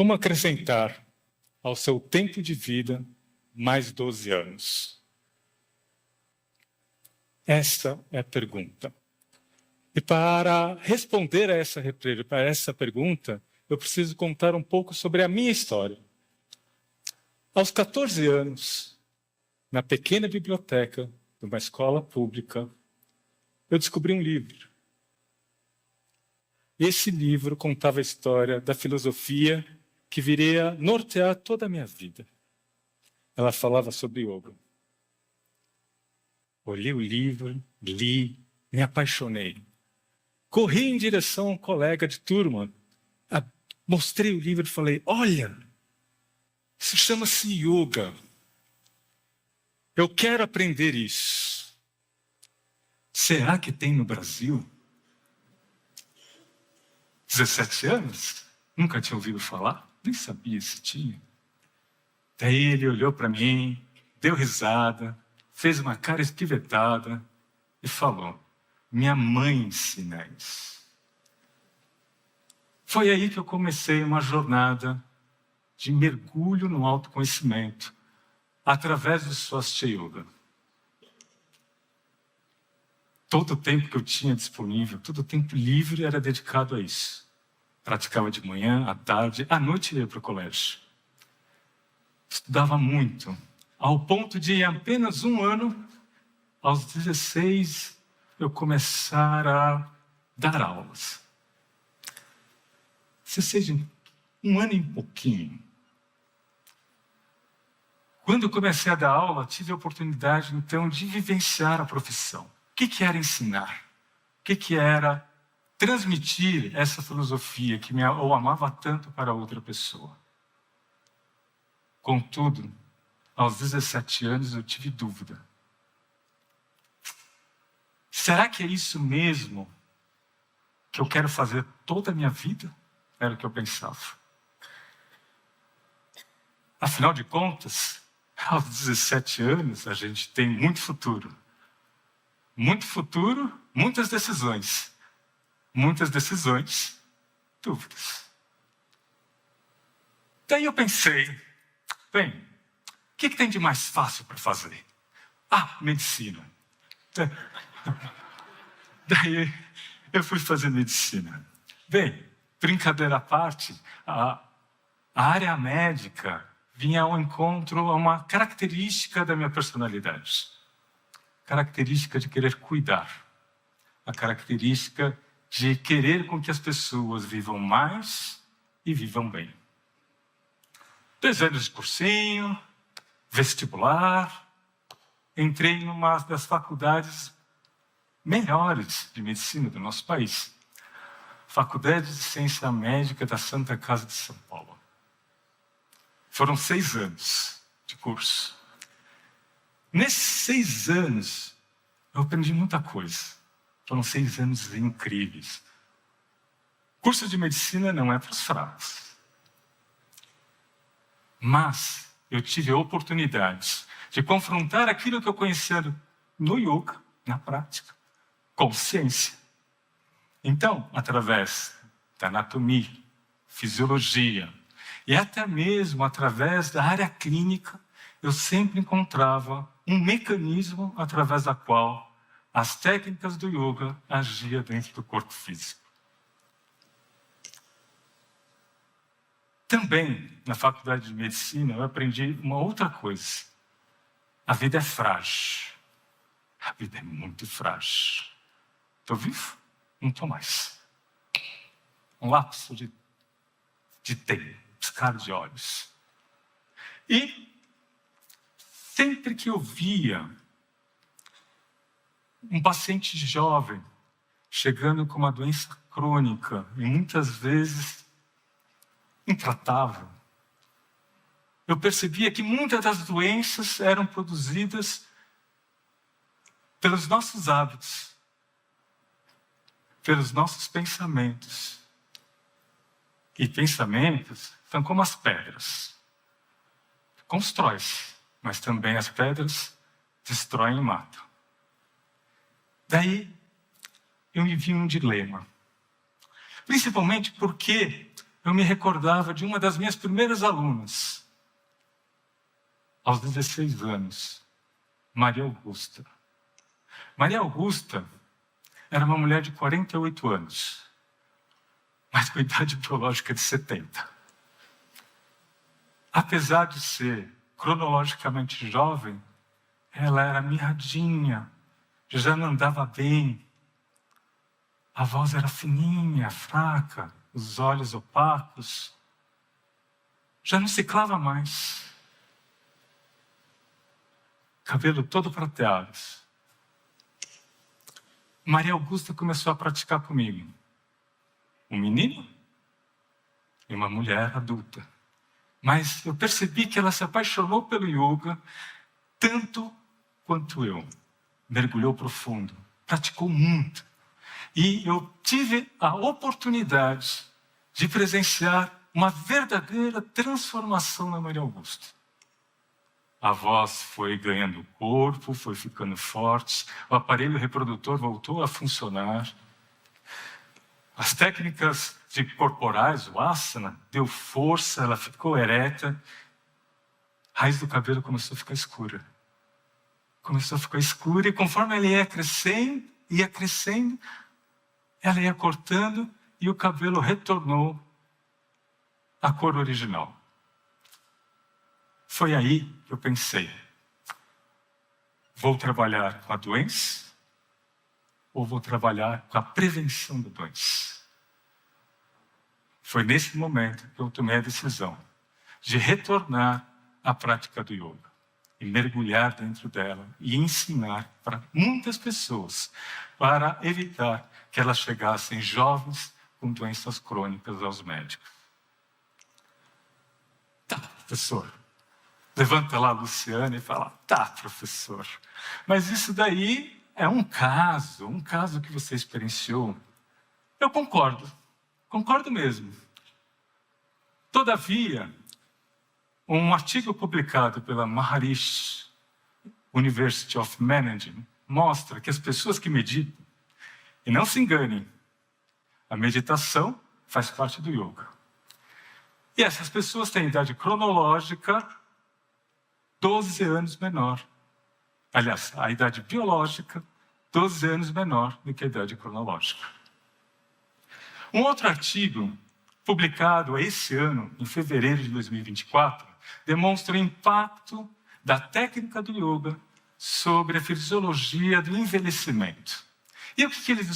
Como acrescentar ao seu tempo de vida mais 12 anos? Essa é a pergunta. E para responder a essa pergunta, eu preciso contar um pouco sobre a minha história. Aos 14 anos, na pequena biblioteca de uma escola pública, eu descobri um livro. Esse livro contava a história da filosofia que viria nortear toda a minha vida. Ela falava sobre yoga. Olhei o livro, li, me apaixonei. Corri em direção a um colega de turma, mostrei o livro e falei, olha, isso chama-se yoga. Eu quero aprender isso. Será que tem no Brasil? 17 anos? Nunca tinha ouvido falar? Nem sabia se tinha. Daí ele olhou para mim, deu risada, fez uma cara espivetada e falou, minha mãe ensina isso. Foi aí que eu comecei uma jornada de mergulho no autoconhecimento através do Swastika Yoga. Todo o tempo que eu tinha disponível, todo o tempo livre era dedicado a isso. Praticava de manhã, à tarde, à noite ia para o colégio. Estudava muito, ao ponto de, em apenas um ano, aos 16, eu começar a dar aulas. 16, um ano e pouquinho. Quando eu comecei a dar aula, tive a oportunidade, então, de vivenciar a profissão. O que era ensinar? O que era transmitir essa filosofia que eu amava tanto para outra pessoa? Contudo, aos 17 anos eu tive dúvida. Será que é isso mesmo que eu quero fazer toda a minha vida? Era o que eu pensava. Afinal de contas, aos 17 anos a gente tem muito futuro. Muito futuro, muitas decisões. Muitas decisões, dúvidas. Daí eu pensei, bem, o que tem de mais fácil para fazer? Medicina. Daí eu fui fazer medicina. Bem, brincadeira à parte, a área médica vinha ao encontro a uma característica da minha personalidade. Característica de querer cuidar. A característica de querer com que as pessoas vivam mais e vivam bem. 2 anos de cursinho, vestibular, entrei em uma das faculdades melhores de medicina do nosso país. Faculdade de Ciência Médica da Santa Casa de São Paulo. Foram 6 anos de curso. Nesses 6 anos, eu aprendi muita coisa. Foram 6 anos incríveis. Curso de medicina não é para os fracos. Mas eu tive a oportunidade de confrontar aquilo que eu conhecia no yoga, na prática, com ciência. Então, através da anatomia, fisiologia e até mesmo através da área clínica, eu sempre encontrava um mecanismo através da qual as técnicas do yoga agiam dentro do corpo físico. Também, na faculdade de medicina, eu aprendi uma outra coisa. A vida é frágil. A vida é muito frágil. Estou vivo? Não estou mais. Um lapso de tempo, piscar de olhos. E sempre que eu via um paciente jovem chegando com uma doença crônica e muitas vezes intratável, eu percebia que muitas das doenças eram produzidas pelos nossos hábitos, pelos nossos pensamentos. E pensamentos são como as pedras. Constrói-se, mas também as pedras destroem e matam. Daí, eu me vi um dilema. Principalmente porque eu me recordava de uma das minhas primeiras alunas, aos 16 anos, Maria Augusta. Maria Augusta era uma mulher de 48 anos, mas com idade biológica de 70. Apesar de ser cronologicamente jovem, ela era mirradinha, já não andava bem. A voz era fininha, fraca, os olhos opacos. Já não ciclava mais. Cabelo todo prateado. Maria Augusta começou a praticar comigo. Um menino e uma mulher adulta. Mas eu percebi que ela se apaixonou pelo yoga tanto quanto eu. Mergulhou profundo, praticou muito. E eu tive a oportunidade de presenciar uma verdadeira transformação na Maria Augusta. A voz foi ganhando corpo, foi ficando forte, o aparelho reprodutor voltou a funcionar. As técnicas corporais, o asana, deu força, ela ficou ereta. A raiz do cabelo começou a ficar escura. Começou a ficar escura e conforme ela ia crescendo, ela ia cortando e o cabelo retornou à cor original. Foi aí que eu pensei, vou trabalhar com a doença ou vou trabalhar com a prevenção da doença? Foi nesse momento que eu tomei a decisão de retornar à prática do yoga e mergulhar dentro dela e ensinar para muitas pessoas para evitar que elas chegassem jovens com doenças crônicas aos médicos. Tá, professor. Levanta lá a Luciana e fala, tá, professor. Mas isso daí é um caso que você experienciou. Eu concordo mesmo. Todavia, um artigo publicado pela Maharishi University of Management mostra que as pessoas que meditam, e não se enganem, a meditação faz parte do yoga. E essas pessoas têm idade cronológica 12 anos menor. Aliás, a idade biológica 12 anos menor do que a idade cronológica. Um outro artigo, publicado esse ano, em fevereiro de 2024, demonstra o impacto da técnica do yoga sobre a fisiologia do envelhecimento. E o que eles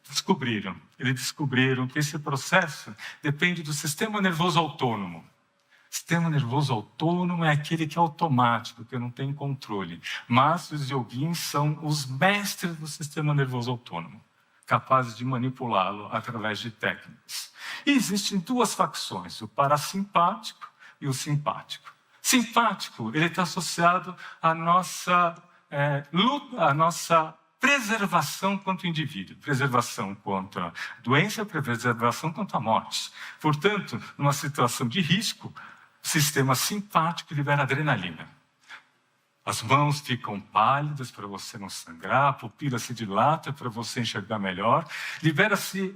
descobriram? Eles descobriram que esse processo depende do sistema nervoso autônomo. O sistema nervoso autônomo é aquele que é automático, que não tem controle. Mas os yoguins são os mestres do sistema nervoso autônomo, capazes de manipulá-lo através de técnicas. E existem duas facções, o parasimpático e o simpático. Simpático, ele está associado à nossa luta, à nossa preservação quanto indivíduo, preservação contra a doença, preservação contra a morte. Portanto, numa situação de risco, o sistema simpático libera adrenalina. As mãos ficam pálidas para você não sangrar, a pupila se dilata para você enxergar melhor, libera-se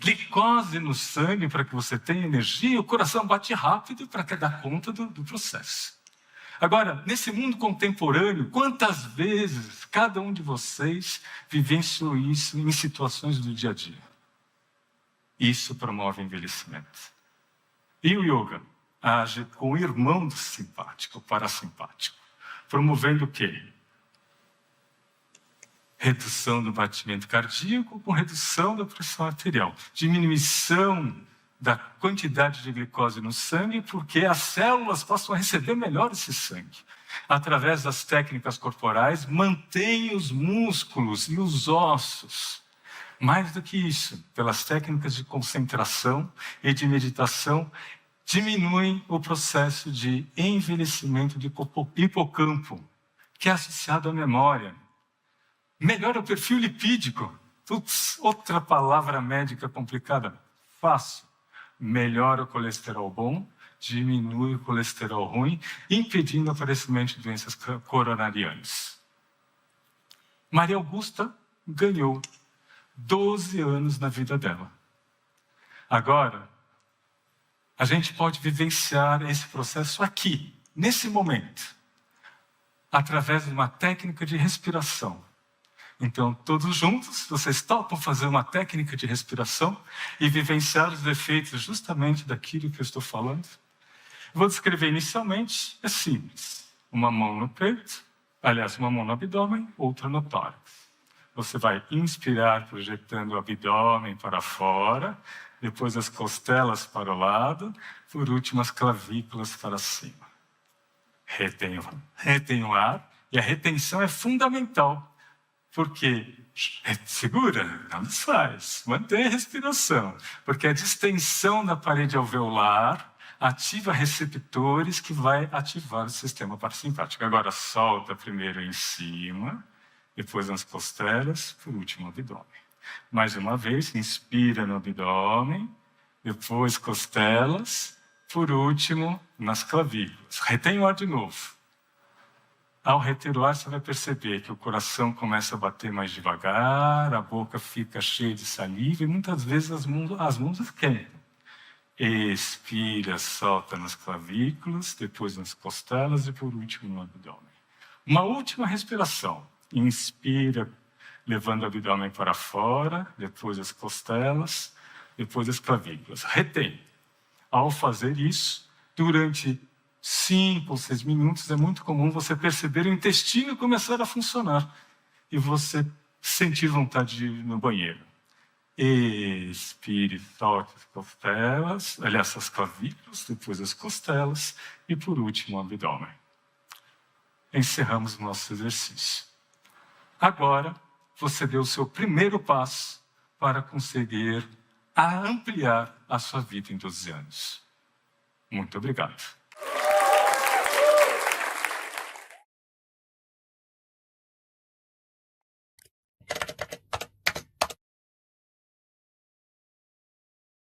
glicose no sangue para que você tenha energia, o coração bate rápido para dar conta do processo. Agora, nesse mundo contemporâneo, quantas vezes cada um de vocês vivenciou isso em situações do dia a dia? Isso promove envelhecimento. E o yoga age com o irmão do simpático, o parasimpático, promovendo o quê? Redução do batimento cardíaco com redução da pressão arterial, diminuição da quantidade de glicose no sangue, porque as células passam a receber melhor esse sangue. Através das técnicas corporais, mantém os músculos e os ossos. Mais do que isso, pelas técnicas de concentração e de meditação, diminuem o processo de envelhecimento do hipocampo, que é associado à memória. Melhora o perfil lipídico. Putz, outra palavra médica complicada. Fácil. Melhora o colesterol bom, diminui o colesterol ruim, impedindo o aparecimento de doenças coronarianas. Maria Augusta ganhou 12 anos na vida dela. Agora, a gente pode vivenciar esse processo aqui, nesse momento, através de uma técnica de respiração. Então, todos juntos, vocês topam fazer uma técnica de respiração e vivenciar os efeitos justamente daquilo que eu estou falando? Vou descrever inicialmente, é simples. Uma mão no peito, aliás, uma mão no abdômen, outra no tórax. Você vai inspirar projetando o abdômen para fora, depois as costelas para o lado, por último as clavículas para cima. Retém o ar, e a retenção é fundamental, porque segura, não desfaz, mantém a respiração, porque a distensão da parede alveolar ativa receptores que vai ativar o sistema parasimpático. Agora solta primeiro em cima, depois nas costelas, por último o abdômen. Mais uma vez, inspira no abdômen, depois costelas, por último nas clavículas. Retém o ar de novo. Ao reter o ar, você vai perceber que o coração começa a bater mais devagar, a boca fica cheia de saliva e muitas vezes as mãos esquentam. Expira, solta nas clavículas, depois nas costelas e por último no abdômen. Uma última respiração. Inspira, levando o abdômen para fora, depois as costelas, depois as clavículas. Retém. Ao fazer isso, durante 5 ou 6 minutos, é muito comum você perceber o intestino começar a funcionar e você sentir vontade de ir no banheiro. Expire, solte as costelas, aliás, as clavículas, depois as costelas e, por último, o abdômen. Encerramos o nosso exercício. Agora, você deu o seu primeiro passo para conseguir ampliar a sua vida em 12 anos. Muito obrigado.